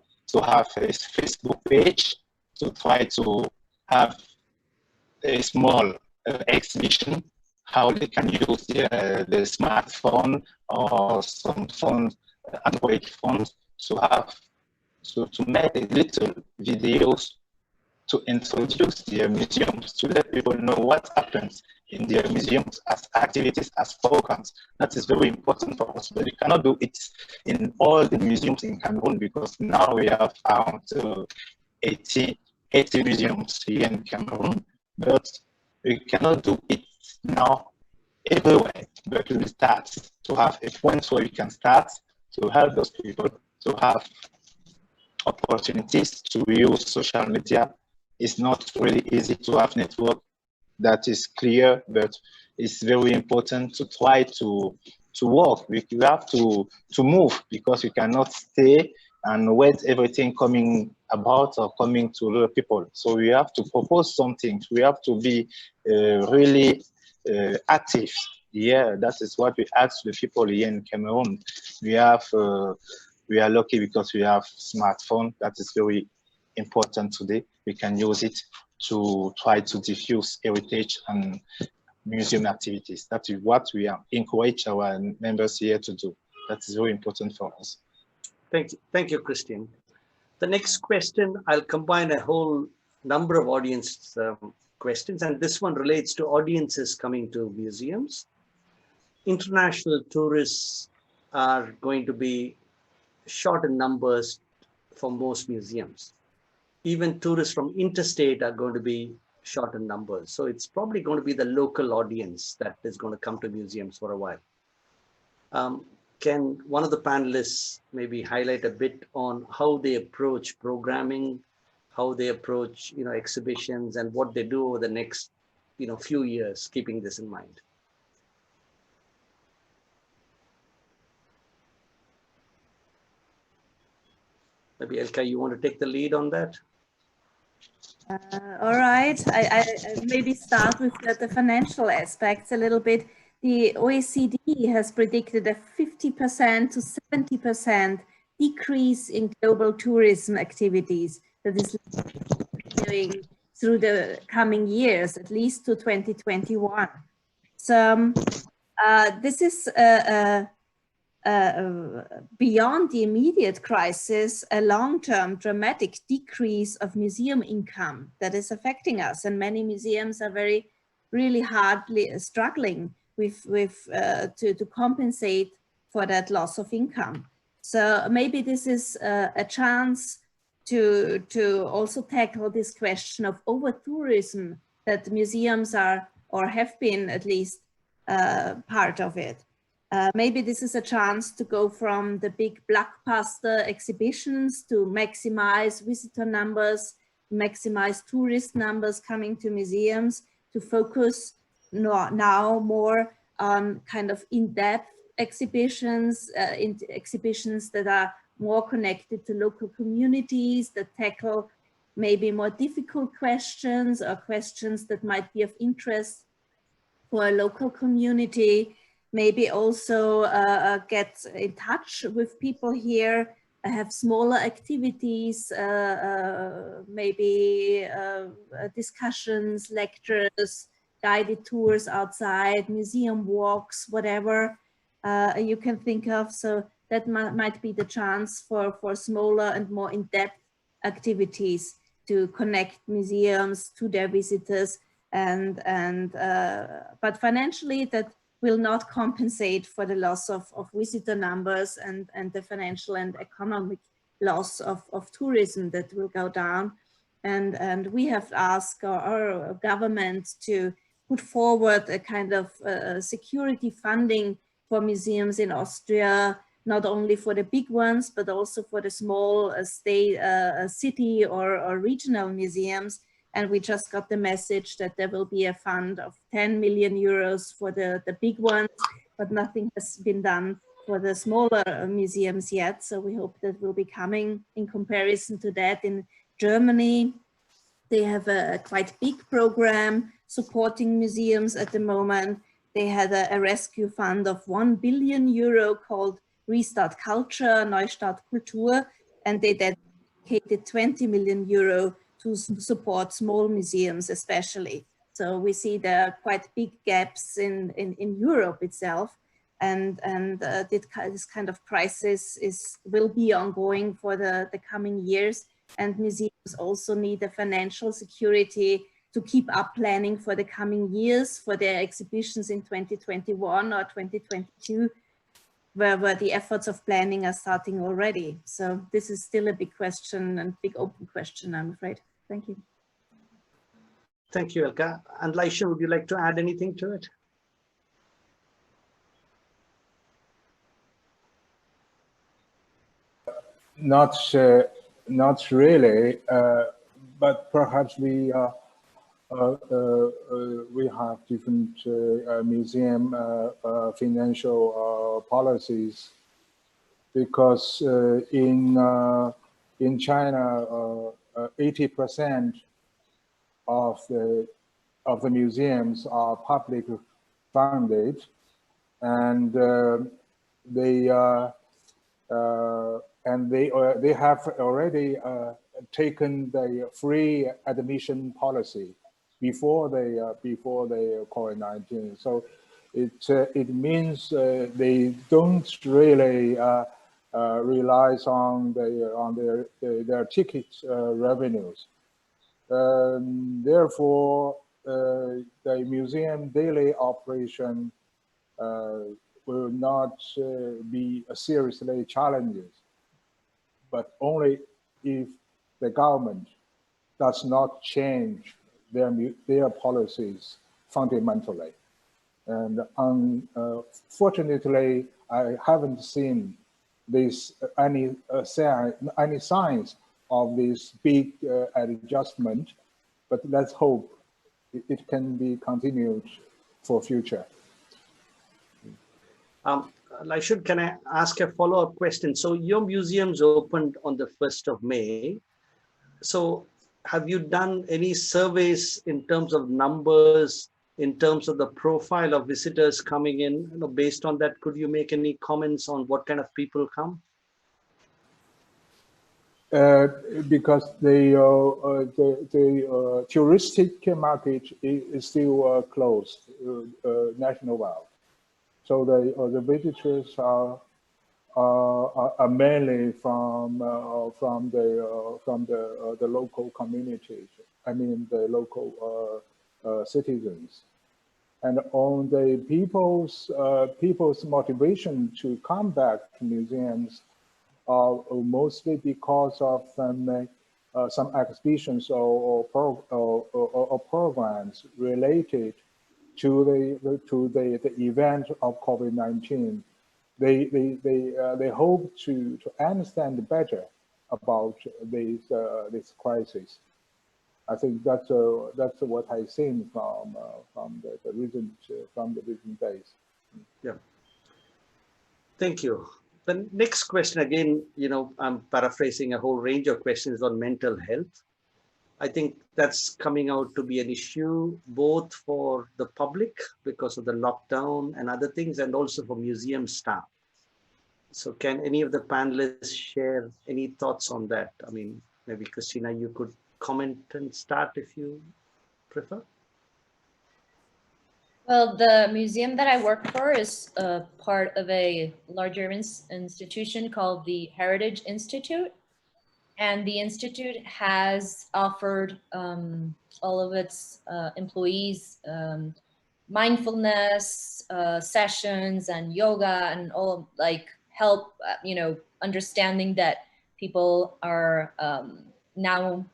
have a Facebook page, to try to have a small exhibition, how they can use the smartphone or some phone, Android phones, to make little videos to introduce their museums, to let people know what happens in their museums as activities, as programs. That is very important for us, but we cannot do it in all the museums in Cameroon because now we have around 80 museums here in Cameroon, but we cannot do it now everywhere. But we start to have a point where we can start to help those people to have opportunities to use social media. It's not really easy to have network that is clear, but it's very important to try to work. We have to move because we cannot stay and wait everything coming about or coming to other people. So we have to propose something. We have to be really active. Yeah, that is what we ask the people here in Cameroon. We are lucky because we have smartphone. That is very important today. We can use it to try to diffuse heritage and museum activities. That is what we encourage our members here to do. That is very important for us. Thank you, Christine. The next question, I'll combine a whole number of audience questions, and this one relates to audiences coming to museums. International tourists are going to be short in numbers for most museums. Even tourists from interstate are going to be short in numbers. So it's probably going to be the local audience that is going to come to museums for a while. Can one of the panelists maybe highlight a bit on how they approach programming, how they approach, exhibitions, and what they do over the next, few years, keeping this in mind? Maybe Elka, you want to take the lead on that? All right, I maybe start with the financial aspects a little bit. The OECD has predicted a 50% to 70% decrease in global tourism activities that is continuing through the coming years, at least to 2021. So this is beyond the immediate crisis, a long-term dramatic decrease of museum income that is affecting us, and many museums are really hardly struggling to compensate for that loss of income. So maybe this is a chance to also tackle this question of over-tourism that museums are, or have been at least, part of it. Maybe this is a chance to go from the big blockbuster exhibitions to maximize visitor numbers, maximize tourist numbers coming to museums, to focus now more on kind of in-depth exhibitions, exhibitions that are more connected to local communities, that tackle maybe more difficult questions or questions that might be of interest for a local community. Maybe also get in touch with people here, have smaller activities, maybe discussions, lectures, guided tours outside, museum walks, whatever you can think of. So that might be the chance for smaller and more in-depth activities to connect museums to their visitors, but financially that will not compensate for the loss of visitor numbers and the financial and economic loss of tourism that will go down. And we have asked our government to put forward a kind of security funding for museums in Austria, not only for the big ones, but also for the small city or regional museums. And we just got the message that there will be a fund of 10 million euros for the big ones, but nothing has been done for the smaller museums yet. So we hope that will be coming. In comparison to that, in Germany, they have a quite big program supporting museums at the moment. They had a rescue fund of 1 billion euro called Restart Culture, Neustart Kultur, and they dedicated 20 million euro to support small museums especially. So we see there are quite big gaps in Europe itself, and this kind of crisis will be ongoing for the coming years. and museums also need a financial security to keep up planning for the coming years for their exhibitions in 2021 or 2022, where the efforts of planning are starting already. So this is still a big question and big open question, I'm afraid. Thank you. Thank you, Elka. And Laishun, would you like to add anything to it? Not really, but perhaps we have different museum financial policies, because in China, 80% of the museums are public funded, and they have already taken the free admission policy before the COVID-19. So it means they don't really rely on their ticket revenues. Therefore, the museum daily operation will not be seriously challenged, but only if the government does not change their policies fundamentally. And unfortunately, I haven't seen this any signs of this big adjustment, but let's hope it can be continued for future. Laishun, can I ask a follow-up question? So your museum's opened on the 1st of May. So have you done any surveys in terms of numbers, in terms of the profile of visitors coming in? You know, based on that, could you make any comments on what kind of people come? Because the touristic market is still closed nationwide. So the visitors are mainly from the local communities. I mean the local citizens, and on the people's motivation to come back to museums are mostly because of some exhibitions or programs related to the event of COVID-19. They hope to understand better about this crisis. I think that's what I've seen from the recent days. Yeah. Thank you. The next question, again, you know, I'm paraphrasing a whole range of questions on mental health. I think that's coming out to be an issue both for the public because of the lockdown and other things, and also for museum staff. So can any of the panelists share any thoughts on that? I mean, maybe Cristina, you could comment and start if you prefer. Well, the museum that I work for is part of a larger institution called the Heritage Institute. And the Institute has offered all of its employees mindfulness sessions and yoga and all, like, help, you know, understanding that people are now,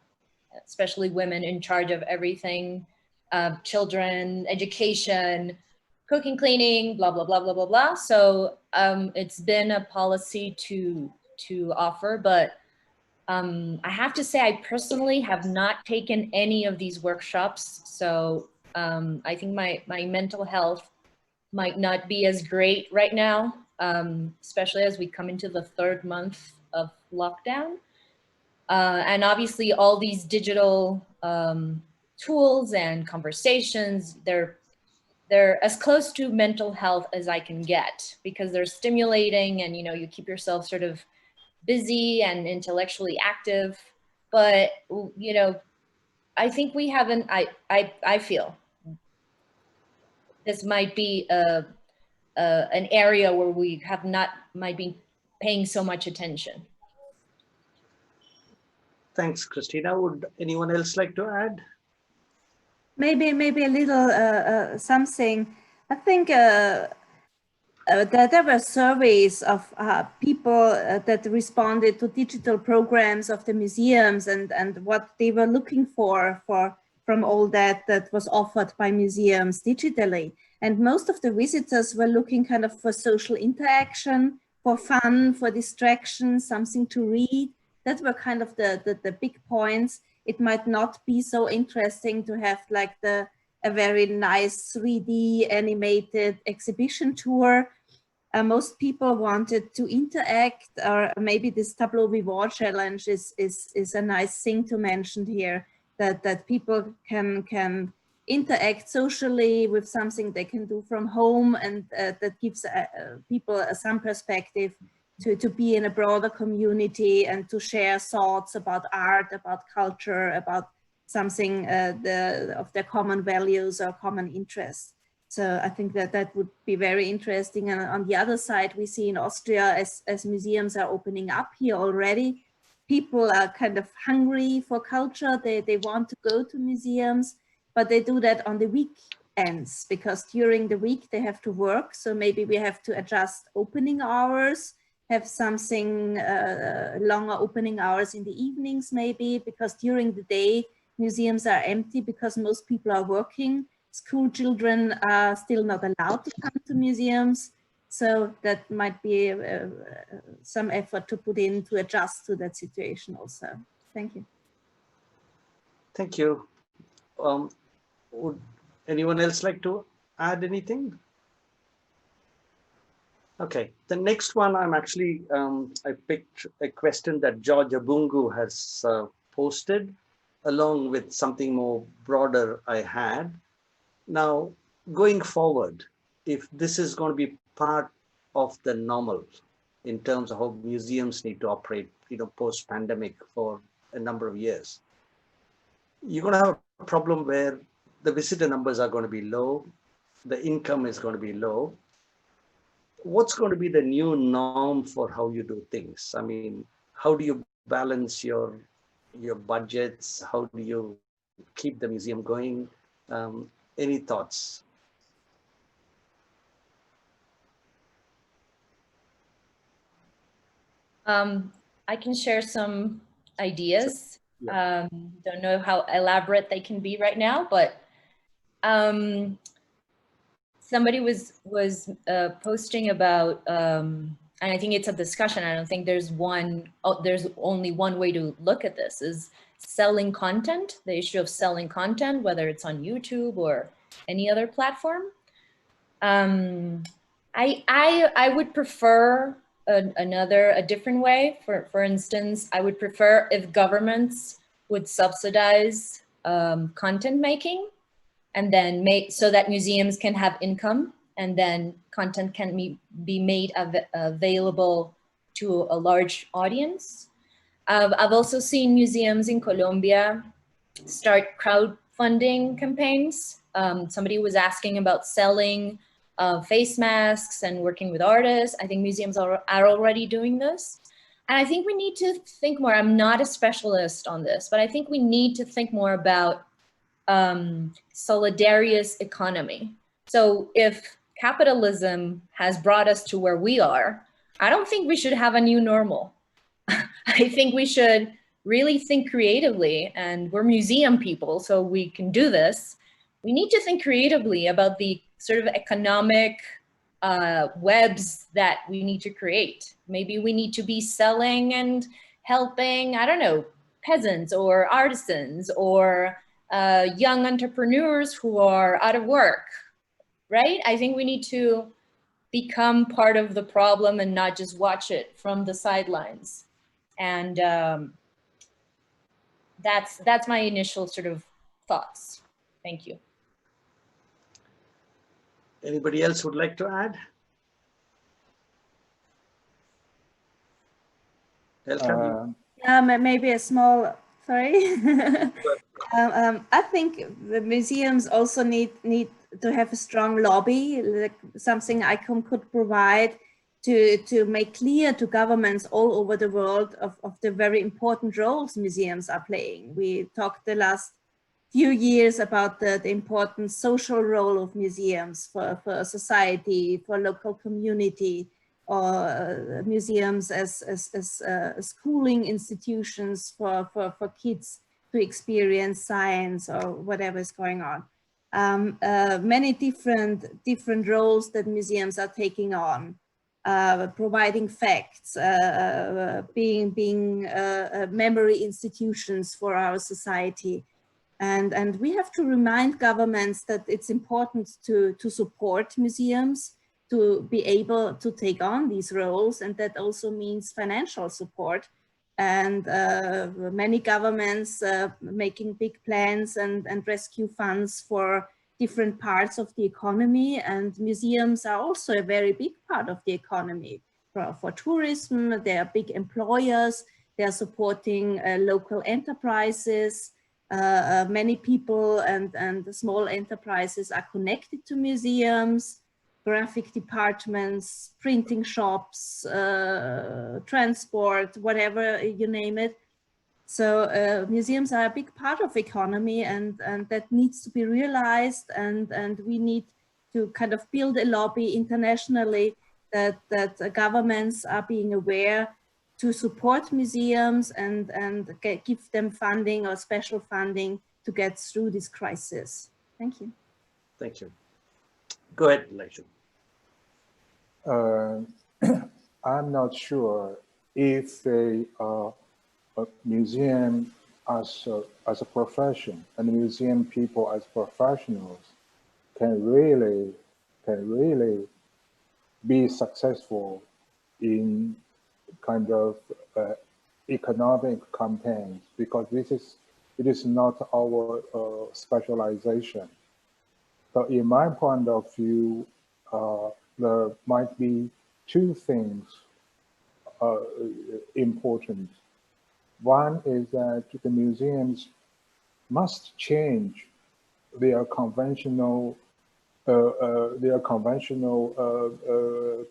especially women, in charge of everything. Children, education, cooking, cleaning, blah, blah, blah, blah, blah, blah. So it's been a policy to offer, but I have to say I personally have not taken any of these workshops. So I think my mental health might not be as great right now, especially as we come into the 3rd month of lockdown. And obviously all these digital tools and conversations, they're as close to mental health as I can get, because they're stimulating and, you know, you keep yourself sort of busy and intellectually active. But, you know, I think we haven't, I feel this might be an area where we might be paying so much attention. Thanks, Cristina. Would anyone else like to add? Maybe a little something. I think that there were surveys of people that responded to digital programs of the museums and what they were looking for from all that was offered by museums digitally. And most of the visitors were looking kind of for social interaction, for fun, for distraction, something to read. That were kind of the big points. It might not be so interesting to have like a very nice 3D animated exhibition tour. Most people wanted to interact, or maybe this tableau vivant challenge is a nice thing to mention here, that people can interact socially with something they can do from home, and that gives people some perspective to be in a broader community and to share thoughts about art, about culture, about something of their common values or common interests. So I think that would be very interesting. And on the other side, we see in Austria, as museums are opening up here already, people are kind of hungry for culture. They want to go to museums, but they do that on the weekends because during the week they have to work. So maybe we have to adjust opening hours, have something longer opening hours in the evenings maybe, because during the day museums are empty because most people are working. School children are still not allowed to come to museums. So that might be some effort to put in to adjust to that situation also. Thank you. Thank you. Would anyone else like to add anything? Okay, the next one I'm actually, I picked a question that George Abungu has posted along with something more broader I had. Now, going forward, if this is going to be part of the normal in terms of how museums need to operate, post-pandemic for a number of years, you're going to have a problem where the visitor numbers are going to be low, the income is going to be low. What's going to be the new norm for how you do things? I mean, how do you balance your budgets? How do you keep the museum going? Any thoughts? I can share some ideas. Yeah. Don't know how elaborate they can be right now, but somebody was posting about, and I think it's a discussion. I don't think there's only one way to look at this, is selling content, the issue of selling content, whether it's on YouTube or any other platform. I would prefer a different way. For instance, I would prefer if governments would subsidize content making, and then so that museums can have income, and then content can be made available to a large audience. I've also seen museums in Colombia start crowdfunding campaigns. Somebody was asking about selling face masks and working with artists. I think museums are already doing this. And I think we need to think more. I'm not a specialist on this, but I think we need to think more about solidarious economy. So if capitalism has brought us to where we are, I don't think we should have a new normal. I think we should really think creatively, and we're museum people, so we can do this. We need to think creatively about the sort of economic webs that we need to create. Maybe we need to be selling and helping, I don't know, peasants or artisans or young entrepreneurs who are out of work, right? I think we need to become part of the problem and not just watch it from the sidelines. And that's my initial sort of thoughts. Thank you. Anybody else would like to add? Maybe a small, sorry. I think the museums also need to have a strong lobby, like something ICOM could provide to make clear to governments all over the world of the very important roles museums are playing. We talked the last few years about the important social role of museums for society, for local community, or museums as schooling institutions for kids to experience science or whatever is going on. Many different roles that museums are taking on, providing facts, being memory institutions for our society. And we have to remind governments that it's important to support museums, to be able to take on these roles, and that also means financial support. And many governments making big plans and rescue funds for different parts of the economy, and museums are also a very big part of the economy. For tourism, they are big employers, they are supporting local enterprises. Many people and small enterprises are connected to museums, graphic departments, printing shops, transport, whatever you name it. So museums are a big part of economy, and that needs to be realized, and we need to kind of build a lobby internationally that governments are being aware to support museums and give them funding or special funding to get through this crisis. Thank you. Thank you. Go ahead, Laishun. I'm not sure if a museum as a profession and museum people as professionals can really be successful in kind of economic campaigns, because it is not our specialization. So in my point of view, there might be two things important. One is that the museums must change their conventional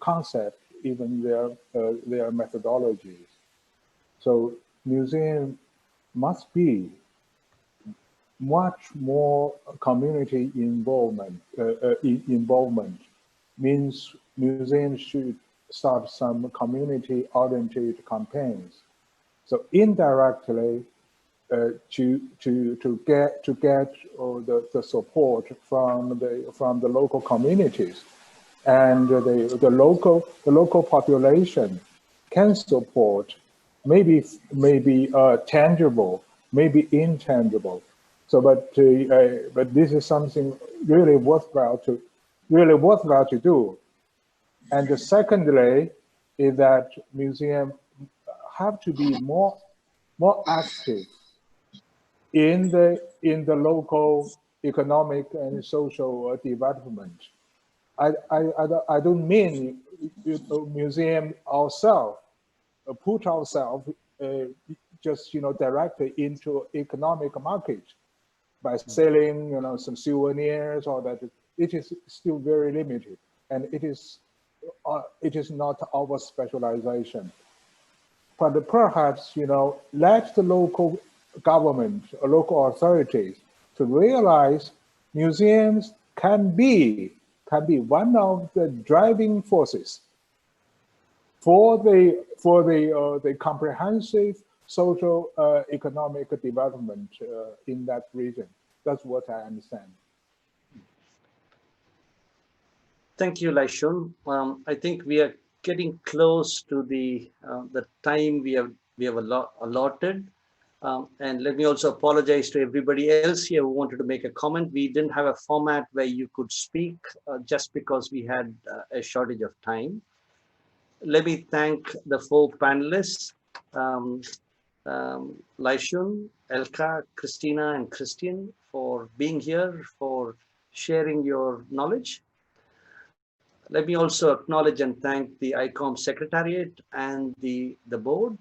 concept, even their methodologies. So museum must be much more community involvement. Means museums should start some community-oriented campaigns. So indirectly, to get the support from the local communities, and the local population can support, maybe tangible, maybe intangible. So, but this is something really worthwhile to do. And secondly, is that museums have to be more active in the local economic and social development. I don't mean museum ourselves put ourselves just directly into economic market by selling some souvenirs, or that. It is still very limited, and it is not our specialization. But perhaps let the local government or local authorities to realize museums can be one of the driving forces for the comprehensive social economic development in that region. That's what I understand. Thank you, Laishun. I think we are getting close to the time we have allotted. And let me also apologize to everybody else here who wanted to make a comment. We didn't have a format where you could speak just because we had a shortage of time. Let me thank the four panelists, Laishun, Elka, Cristina, and Christian, for being here, for sharing your knowledge. Let me also acknowledge and thank the ICOM Secretariat and the board,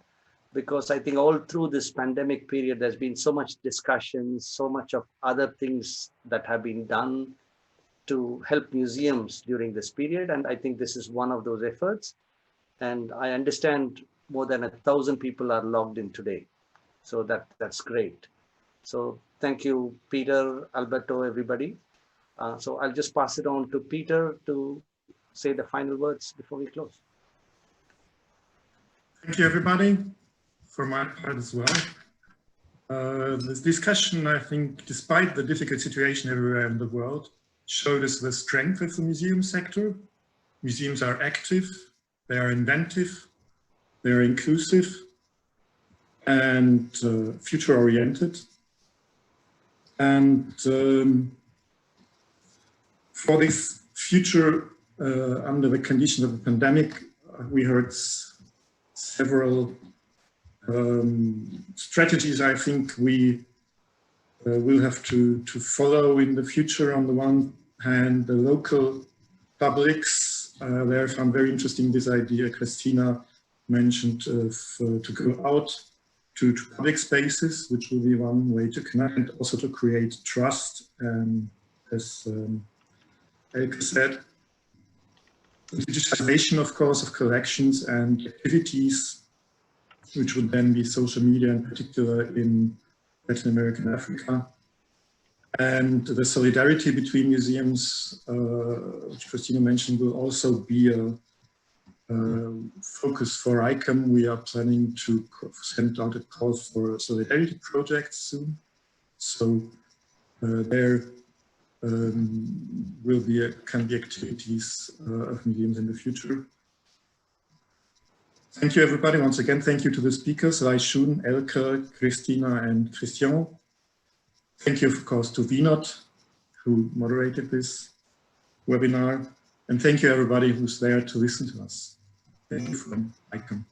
because I think all through this pandemic period, there's been so much discussion, so much of other things that have been done to help museums during this period. And I think this is one of those efforts. And I understand more than 1,000 people are logged in today. So that's great. So thank you, Peter, Alberto, everybody. So I'll just pass it on to Peter to say the final words before we close. Thank you, everybody, for my part as well. This discussion, I think, despite the difficult situation everywhere in the world, showed us the strength of the museum sector. Museums are active, they are inventive, they are inclusive, and future-oriented. And for this future, under the condition of the pandemic, we heard several strategies I think we will have to follow in the future. On the one hand, the local publics, there I found very interesting this idea Cristina mentioned to go out to public spaces, which will be one way to connect and also to create trust, as Elke said. Digitization, of course, of collections and activities, which would then be social media, in particular in Latin America and Africa. And the solidarity between museums, which Cristina mentioned, will also be a focus for ICOM. We are planning to send out a call for solidarity projects soon. So there will be can be activities of museums in the future. Thank you, everybody. Once again, thank you to the speakers, Laishun, Elke, Cristina, and Christian. Thank you, of course, to Vinod, who moderated this webinar. And thank you, everybody who's there to listen to us. Thank you from ICOM.